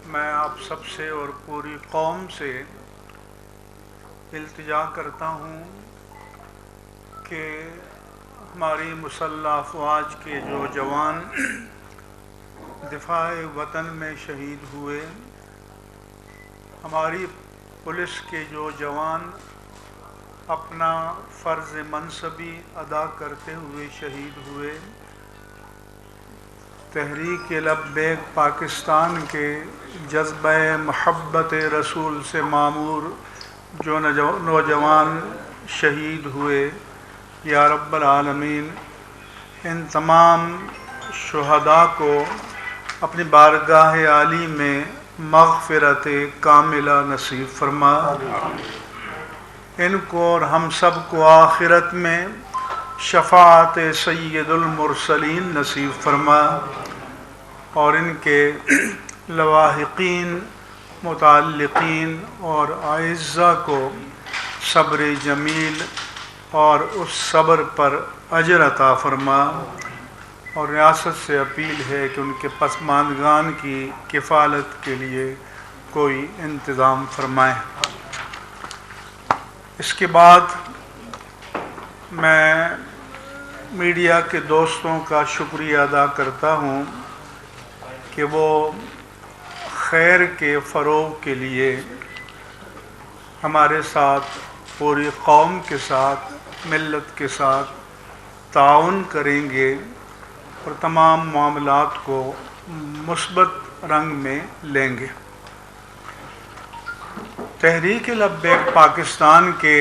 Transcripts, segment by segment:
میں آپ سب سے اور پوری قوم سے التجا کرتا ہوں کہ ہماری مسلح افواج کے جو جوان دفاع وطن میں شہید ہوئے، ہماری پولیس کے جو جوان اپنا فرض منصبی ادا کرتے ہوئے شہید ہوئے، تحریک لبیک پاکستان کے جذبہ محبت رسول سے معمور جو نوجوان شہید ہوئے، یا رب العالمین ان تمام شہداء کو اپنی بارگاہ عالی میں مغفرت کاملہ نصیب فرما، ان کو اور ہم سب کو آخرت میں شفاعت سید المرسلین نصیب فرما، اور ان کے لواحقین، متعلقین اور اعزاء کو صبر جمیل اور اس صبر پر اجر عطا فرما، اور ریاست سے اپیل ہے کہ ان کے پسماندگان کی کفالت کے لیے کوئی انتظام فرمائیں۔ اس کے بعد میں میڈیا کے دوستوں کا شکریہ ادا کرتا ہوں کہ وہ خیر کے فروغ کے لیے ہمارے ساتھ، پوری قوم کے ساتھ، ملت کے ساتھ تعاون کریں گے اور تمام معاملات کو مثبت رنگ میں لیں گے۔ تحریک لبیک پاکستان کے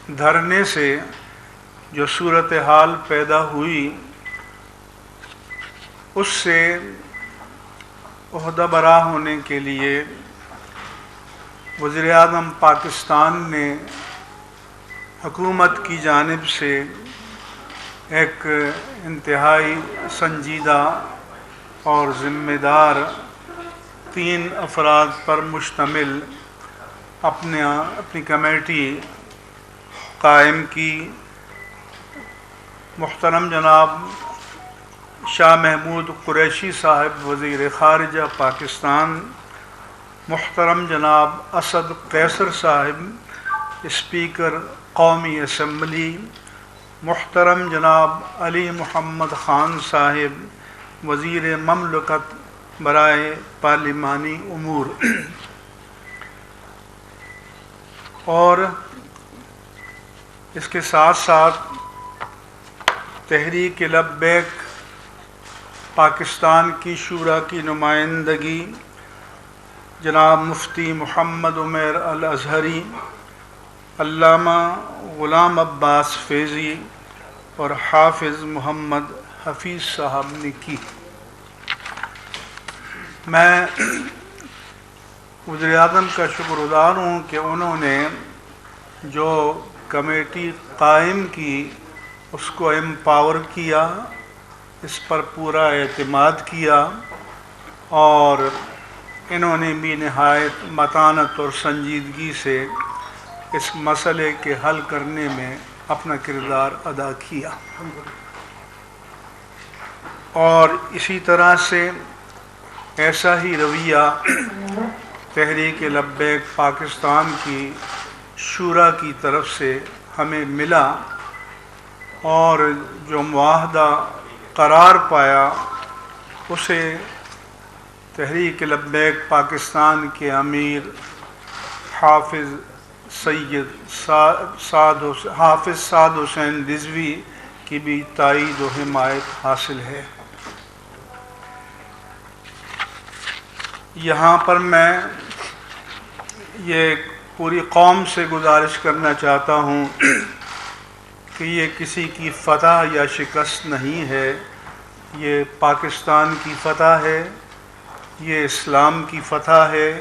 دھرنے سے جو صورتحال پیدا ہوئی، اس سے عہدہ برا ہونے کے لیے وزیر اعظم پاکستان نے حکومت کی جانب سے ایک انتہائی سنجیدہ اور ذمہ دار 3 افراد پر مشتمل اپنی کمیٹی قائم کی۔ محترم جناب شاہ محمود قریشی صاحب وزیر خارجہ پاکستان، محترم جناب اسد قیصر صاحب اسپیکر قومی اسمبلی، محترم جناب علی محمد خان صاحب وزیر مملکت برائے پارلیمانی امور، اور اس کے ساتھ ساتھ تحریک لبیک پاکستان کی شورا کی نمائندگی جناب مفتی محمد عمیر الازہری، علامہ غلام عباس فیضی اور حافظ محمد حفیظ صاحب نے کی۔ میں وزیر اعظم کا شکر گزار ہوں کہ انہوں نے جو کمیٹی قائم کی اس کو امپاور کیا، اس پر پورا اعتماد کیا، اور انہوں نے بھی نہایت متانت اور سنجیدگی سے اس مسئلے کے حل کرنے میں اپنا کردار ادا کیا، اور اسی طرح سے ایسا ہی رویہ تحریک لبیک پاکستان کی شورا کی طرف سے ہمیں ملا، اور جو معاہدہ قرار پایا اسے تحریک لبیک پاکستان کے امیر حافظ سعد حسین رضوی کی بھی تائید و حمایت حاصل ہے۔ یہاں پر میں یہ پوری قوم سے گزارش کرنا چاہتا ہوں کہ یہ کسی کی فتح یا شکست نہیں ہے، یہ پاکستان کی فتح ہے، یہ اسلام کی فتح ہے،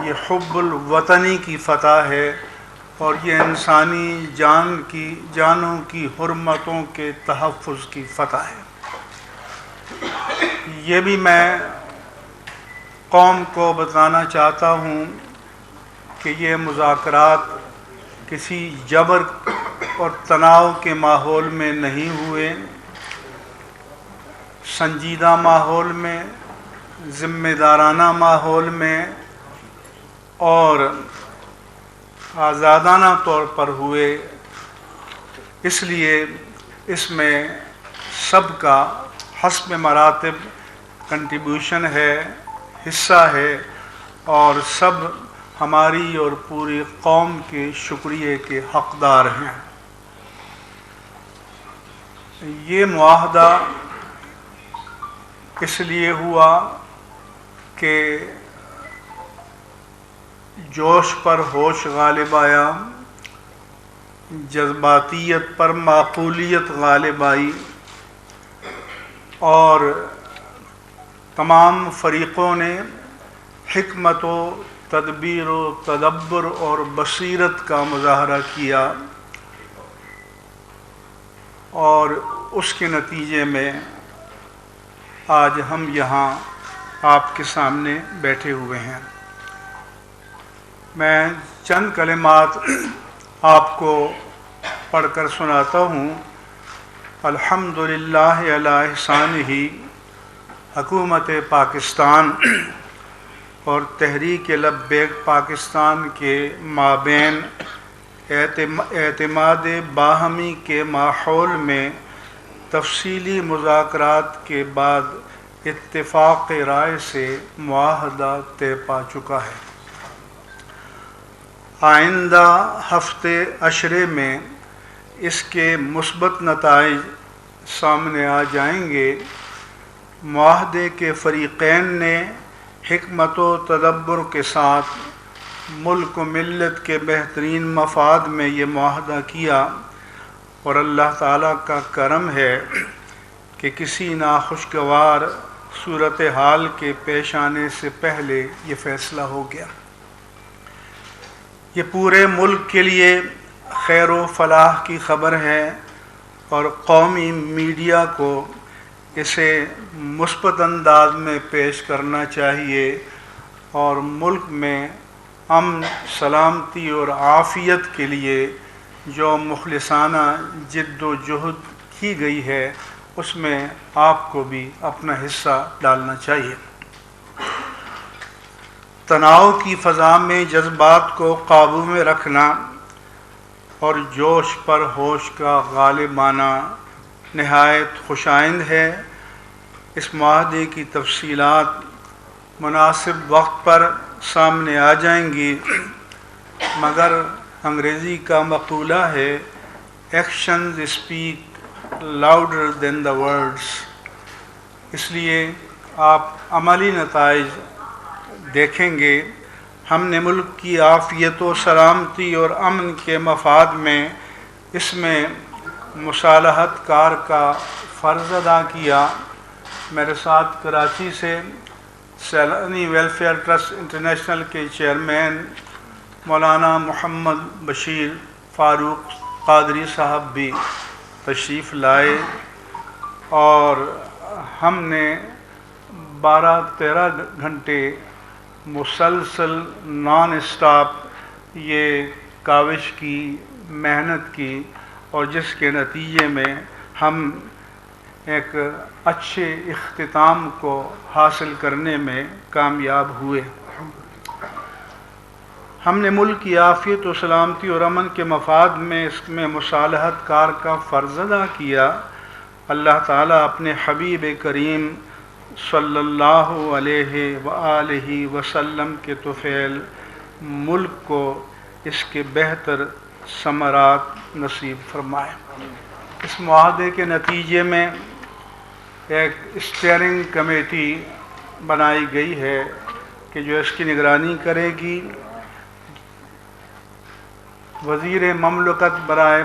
یہ حب الوطنی کی فتح ہے، اور یہ انسانی جانوں کی حرمتوں کے تحفظ کی فتح ہے۔ یہ بھی میں قوم کو بتانا چاہتا ہوں کہ یہ مذاکرات کسی جبر اور تناؤ کے ماحول میں نہیں ہوئے، سنجیدہ ماحول میں ذمہ دارانہ ماحول میں اور آزادانہ طور پر ہوئے، اس لیے اس میں سب کا حسب مراتب کنٹریبیوشن ہے، حصہ ہے، اور سب ہماری اور پوری قوم کے شکریہ کے حقدار ہیں۔ یہ معاہدہ اس لیے ہوا کہ جوش پر ہوش غالب آیا، جذباتیت پر معقولیت غالب آئی، اور تمام فریقوں نے حکمت و تدبیر و تدبر اور بصیرت کا مظاہرہ کیا، اور اس کے نتیجے میں آج ہم یہاں آپ کے سامنے بیٹھے ہوئے ہیں۔ میں چند کلمات آپ کو پڑھ کر سناتا ہوں۔ الحمدللہ علی احسانہ، حکومت پاکستان اور تحریک لبیک پاکستان کے مابین اعتماد باہمی کے ماحول میں تفصیلی مذاکرات کے بعد اتفاق رائے سے معاہدہ طے پا چکا ہے۔ آئندہ ہفتے عشرے میں اس کے مثبت نتائج سامنے آ جائیں گے۔ معاہدے کے فریقین نے حکمت و تدبر کے ساتھ ملک و ملت کے بہترین مفاد میں یہ معاہدہ کیا، اور اللہ تعالیٰ کا کرم ہے کہ کسی ناخوشگوار صورتحال کے پیش آنے سے پہلے یہ فیصلہ ہو گیا۔ یہ پورے ملک کے لیے خیر و فلاح کی خبر ہے، اور قومی میڈیا کو اسے مثبت انداز میں پیش کرنا چاہیے، اور ملک میں امن، سلامتی اور عافیت کے لیے جو مخلصانہ جد و جہد کی گئی ہے اس میں آپ کو بھی اپنا حصہ ڈالنا چاہیے۔ تناؤ کی فضا میں جذبات کو قابو میں رکھنا اور جوش پر ہوش کا غالب آنا نہایت خوشائند ہے۔ اس معاہدے کی تفصیلات مناسب وقت پر سامنے آ جائیں گی، مگر انگریزی کا مقولہ ہے actions speak louder than the words, اس لیے آپ عملی نتائج دیکھیں گے۔ ہم نے ملک کی عافیت و سلامتی اور امن کے مفاد میں اس میں مصالحت کار کا فرض ادا کیا۔ میرے ساتھ کراچی سے سیلانی ویلفیئر ٹرسٹ انٹرنیشنل کے چیئرمین مولانا محمد بشیر فاروق قادری صاحب بھی تشریف لائے، اور ہم نے 12-13 گھنٹے مسلسل نان اسٹاپ یہ کاوش کی، محنت کی، اور جس کے نتیجے میں ہم ایک اچھے اختتام کو حاصل کرنے میں کامیاب ہوئے۔ ہم نے ملک کی عافیت و سلامتی اور امن کے مفاد میں اس میں مصالحت کار کا فرض ادا کیا۔ اللہ تعالیٰ اپنے حبیب کریم صلی اللہ علیہ وآلہ وسلم کے طفیل ملک کو اس کے بہتر ثمرات نصیب فرمائے۔ اس معاہدے کے نتیجے میں ایک اسٹیئرنگ کمیٹی بنائی گئی ہے کہ جو اس کی نگرانی کرے گی۔ وزیر مملکت برائے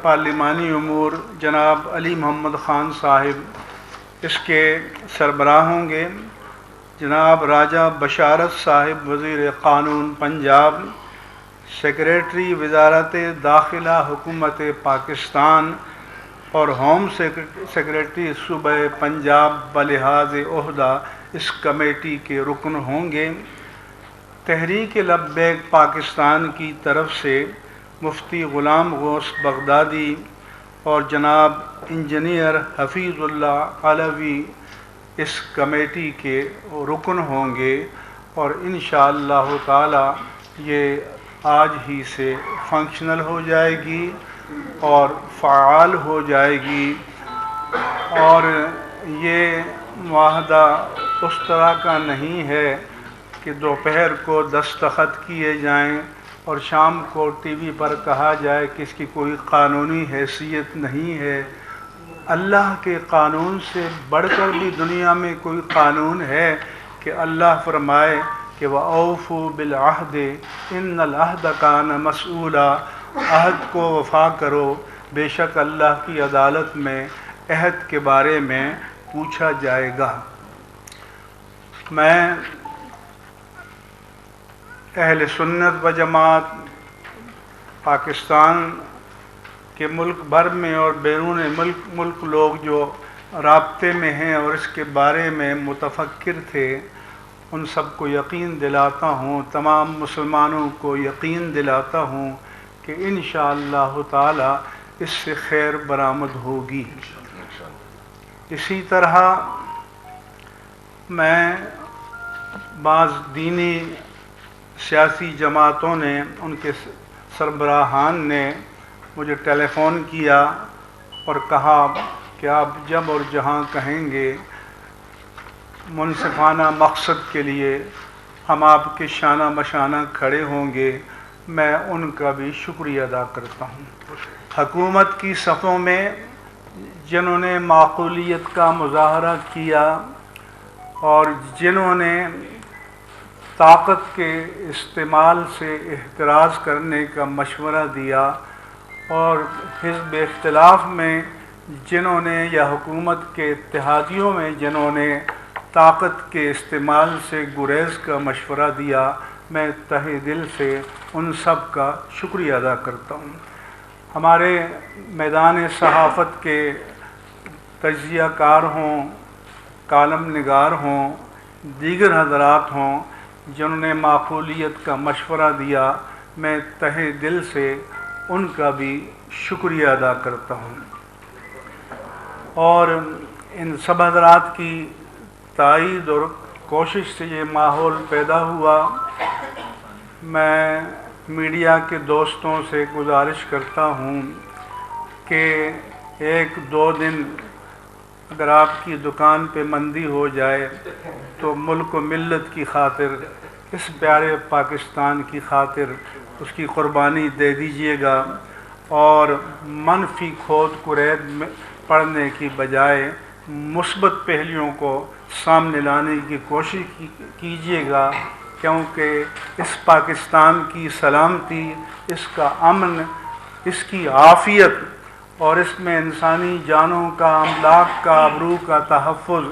پارلیمانی امور جناب علی محمد خان صاحب اس کے سربراہ ہوں گے۔ جناب راجہ بشارت صاحب وزیر قانون پنجاب، سیکریٹری وزارت داخلہ حکومت پاکستان اور ہوم سیکریٹری صوبہ پنجاب بلحاظ عہدہ اس کمیٹی کے رکن ہوں گے۔ تحریک لبیک پاکستان کی طرف سے مفتی غلام غوث بغدادی اور جناب انجینئر حفیظ اللہ علوی اس کمیٹی کے رکن ہوں گے اور انشاءاللہ تعالی یہ آج ہی سے فنکشنل ہو جائے گی اور فعال ہو جائے گی، اور یہ معاہدہ اس طرح کا نہیں ہے کہ دوپہر کو دستخط کیے جائیں اور شام کو ٹی وی پر کہا جائے کہ اس کی کوئی قانونی حیثیت نہیں ہے۔ اللہ کے قانون سے بڑھ کر بھی دنیا میں کوئی قانون ہے کہ اللہ فرمائے کہ وَأَوْفُوا بِالْعَهْدِ إِنَّ الْعَهْدَ كَانَ مَسْئُولًا، عہد کو وفا کرو، بے شک اللہ کی عدالت میں عہد کے بارے میں پوچھا جائے گا۔ میں اہل سنت و جماعت پاکستان کے ملک بھر میں اور بیرون ملک لوگ جو رابطے میں ہیں اور اس کے بارے میں متفکر تھے، ان سب کو یقین دلاتا ہوں، تمام مسلمانوں کو یقین دلاتا ہوں کہ انشاءاللہ تعالی اس سے خیر برآمد ہوگی۔ اسی طرح میں بعض دینی سیاسی جماعتوں نے، ان کے سربراہان نے مجھے ٹیلی فون کیا اور کہا کہ آپ جب اور جہاں کہیں گے منصفانہ مقصد کے لیے ہم آپ کے شانہ بشانہ کھڑے ہوں گے۔ میں ان کا بھی شکریہ ادا کرتا ہوں۔ حکومت کی صفوں میں جنہوں نے معقولیت کا مظاہرہ کیا اور جنہوں نے طاقت کے استعمال سے احتراز کرنے کا مشورہ دیا، اور حزب اختلاف میں جنہوں نے یا حکومت کے اتحادیوں میں جنہوں نے طاقت کے استعمال سے گریز کا مشورہ دیا، میں تہہ دل سے ان سب کا شکریہ ادا کرتا ہوں۔ ہمارے میدان صحافت کے تجزیہ کار ہوں، کالم نگار ہوں، دیگر حضرات ہوں جنہوں نے معقولیت کا مشورہ دیا، میں تہہ دل سے ان کا بھی شکریہ ادا کرتا ہوں۔ اور ان سب حضرات کی تائید اور کوشش سے یہ ماحول پیدا ہوا۔ میں میڈیا کے دوستوں سے گزارش کرتا ہوں کہ ایک دو دن اگر آپ کی دکان پہ مندی ہو جائے تو ملک و ملت کی خاطر، اس پیارے پاکستان کی خاطر اس کی قربانی دے دیجیے گا، اور منفی کھود کرید میں پڑھنے کی بجائے مثبت پہلوؤں کو سامنے لانے کی کوشش کیجیے گا، کیونکہ اس پاکستان کی سلامتی، اس کا امن، اس کی عافیت اور اس میں انسانی جانوں کا، املاک کا، آبرو کا تحفظ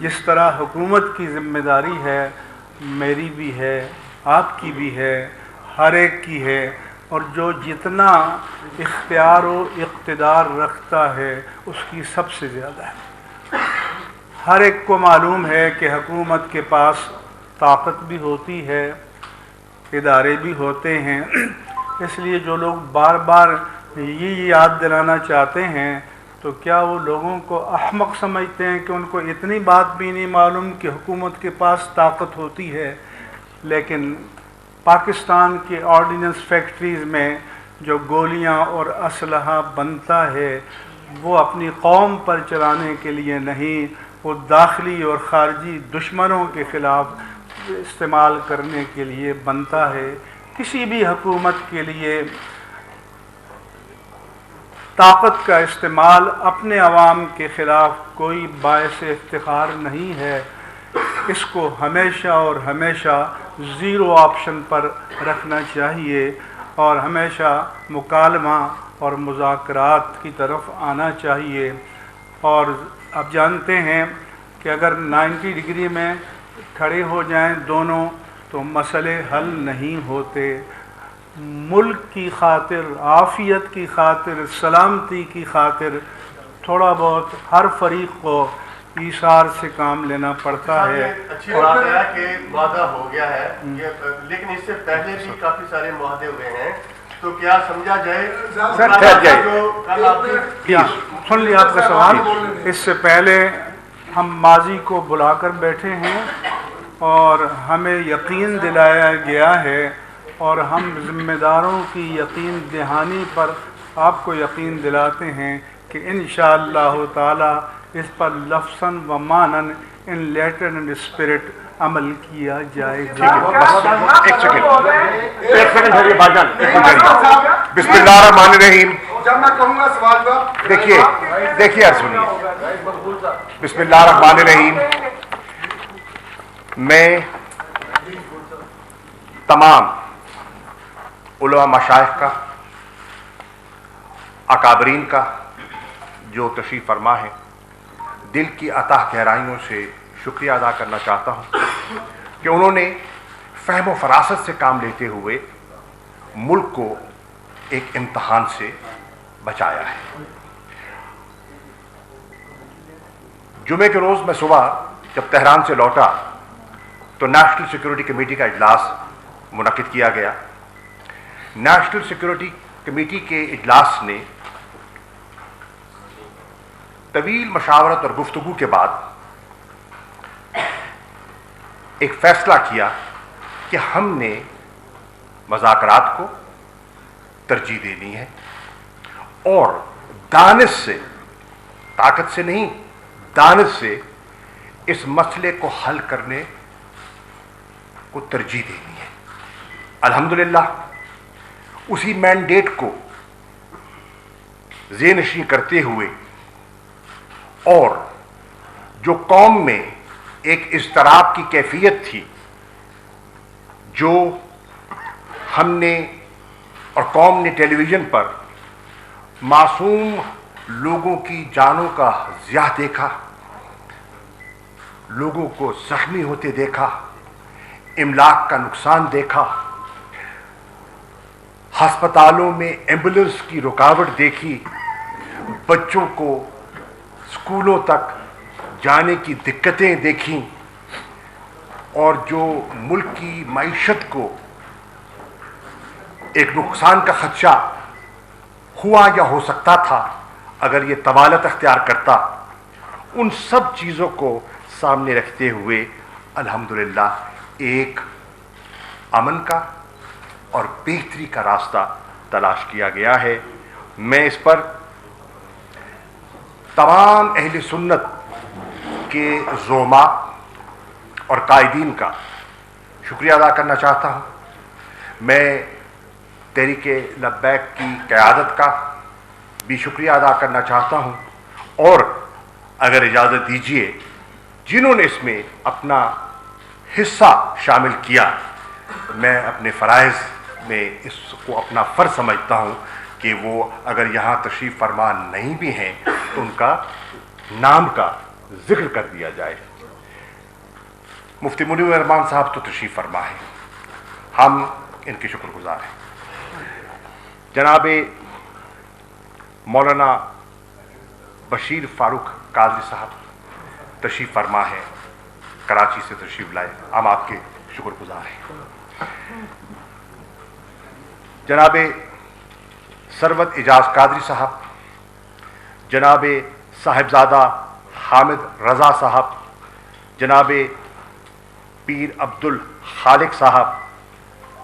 جس طرح حکومت کی ذمہ داری ہے، میری بھی ہے، آپ کی بھی ہے، ہر ایک کی ہے، اور جو جتنا اختیار و اقتدار رکھتا ہے اس کی سب سے زیادہ ہے۔ ہر ایک کو معلوم ہے کہ حکومت کے پاس طاقت بھی ہوتی ہے، ادارے بھی ہوتے ہیں، اس لیے جو لوگ بار بار یہ یاد دلانا چاہتے ہیں تو کیا وہ لوگوں کو احمق سمجھتے ہیں کہ ان کو اتنی بات بھی نہیں معلوم کہ حکومت کے پاس طاقت ہوتی ہے؟ لیکن پاکستان کے آرڈیننس فیکٹریز میں جو گولیاں اور اسلحہ بنتا ہے وہ اپنی قوم پر چلانے کے لیے نہیں، وہ داخلی اور خارجی دشمنوں کے خلاف استعمال کرنے کے لیے بنتا ہے۔ کسی بھی حکومت کے لیے طاقت کا استعمال اپنے عوام کے خلاف کوئی باعث افتخار نہیں ہے، اس کو ہمیشہ اور ہمیشہ زیرو آپشن پر رکھنا چاہیے اور ہمیشہ مکالمہ اور مذاکرات کی طرف آنا چاہیے۔ اور اب جانتے ہیں کہ اگر 90 ڈگری میں کھڑے ہو جائیں دونوں تو مسئلے حل نہیں ہوتے۔ ملک کی خاطر، عافیت کی خاطر، سلامتی کی خاطر تھوڑا بہت ہر فریق کو ایثار سے کام لینا پڑتا ہے۔ اچھی بات ہے کہ وعدہ ہو گیا ہے، لیکن اس سے پہلے بھی کافی سارے معاہدے ہوئے ہیں، تو کیا سمجھا جائے سن لیا آپ کا سوال۔ اس سے پہلے ہم ماضی کو بلا کر بیٹھے ہیں اور ہمیں یقین دلایا گیا ہے اور ہم ذمہ داروں کی یقین دہانی پر آپ کو یقین دلاتے ہیں کہ انشاءاللہ تعالی اس پر لفظاً و معناً ان لیٹر اینڈ اسپرٹ عمل کیا جائے گا۔ ایک سیکنڈ ہے بھائی جان، بسم اللہ الرحمن الرحیم۔ جب میں کہوں گا سوال جواب دیکھیے یار سنیے، بسم اللہ الرحمن الرحیم۔ میں تمام علماء مشائخ کا، اکابرین کا جو تشریف فرما ہے، دل کی اتاہ گہرائیوں سے شکریہ ادا کرنا چاہتا ہوں کہ انہوں نے فہم و فراست سے کام لیتے ہوئے ملک کو ایک امتحان سے بچایا ہے۔ جمعے کے روز میں صبح جب تہران سے لوٹا تو نیشنل سیکورٹی کمیٹی کا اجلاس منعقد کیا گیا۔ نیشنل سیکورٹی کمیٹی کے اجلاس نے طویل مشاورت اور گفتگو کے بعد ایک فیصلہ کیا کہ ہم نے مذاکرات کو ترجیح دینی ہے اور دانش سے، طاقت سے نہیں، دانش سے اس مسئلے کو حل کرنے کو ترجیح دینی ہے۔ الحمدللہ اسی مینڈیٹ کو ذہن نشین کرتے ہوئے اور جو قوم میں ایک اضطراب کی کیفیت تھی، جو ہم نے اور قوم نے ٹیلی ویژن پر معصوم لوگوں کی جانوں کا ضیاع دیکھا، لوگوں کو زخمی ہوتے دیکھا، املاک کا نقصان دیکھا، ہسپتالوں میں ایمبولینس کی رکاوٹ دیکھی، بچوں کو اسکولوں تک جانے کی دقتیں دیکھیں، اور جو ملک کی معیشت کو ایک نقصان کا خدشہ ہوا یا ہو سکتا تھا اگر یہ طوالت اختیار کرتا، ان سب چیزوں کو سامنے رکھتے ہوئے الحمدللہ ایک امن کا اور بہتری کا راستہ تلاش کیا گیا ہے۔ میں اس پر تمام اہل سنت کے زعماء اور قائدین کا شکریہ ادا کرنا چاہتا ہوں۔ میں تحریک لبیک کی قیادت کا بھی شکریہ ادا کرنا چاہتا ہوں، اور اگر اجازت دیجیے جنہوں نے اس میں اپنا حصہ شامل کیا، میں اپنے فرائض میں اس کو اپنا فرض سمجھتا ہوں کہ وہ اگر یہاں تشریف فرما نہیں بھی ہیں تو ان کا نام کا ذکر کر دیا جائے۔ مفتی منیر الرحمان صاحب تو تشریف فرما ہے، ہم ان کے شکر گزار ہیں۔ جناب مولانا بشیر فاروق قادری صاحب تشریف فرما ہے، کراچی سے تشریف لائے، ہم آپ کے شکر گزار ہیں۔ جناب سرود اعجاز قادری صاحب، جناب صاحبزادہ حامد رضا صاحب، جناب پیر عبد الخالق صاحب،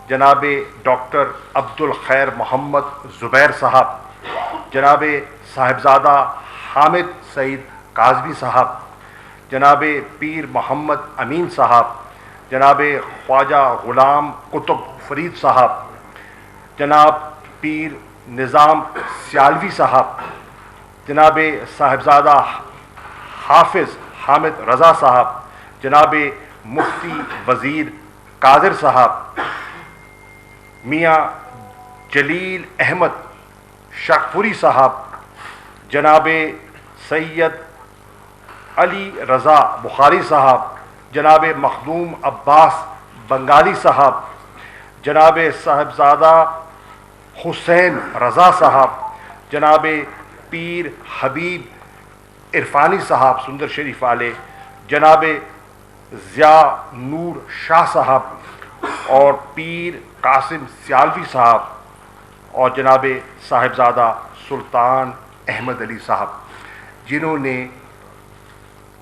جناب ڈاکٹر عبد الخیر محمد زبیر صاحب، جناب صاحبزادہ حامد سعید کاظمی صاحب، جناب پیر محمد امین صاحب، جناب خواجہ غلام قطب فرید صاحب، جناب پیر نظام سیالوی صاحب، جناب صاحبزادہ حافظ حامد رضا صاحب، جناب مفتی وزیر قادر صاحب، میاں جلیل احمد شاہپوری صاحب، جناب سید علی رضا بخاری صاحب، جناب مخدوم عباس بنگالی صاحب، جناب صاحبزادہ حسین رضا صاحب، جناب پیر حبیب عرفانی صاحب سندر شریف والے، جناب ضیاء نور شاہ صاحب اور پیر قاسم سیالوی صاحب، اور جناب صاحبزادہ سلطان احمد علی صاحب، جنہوں نے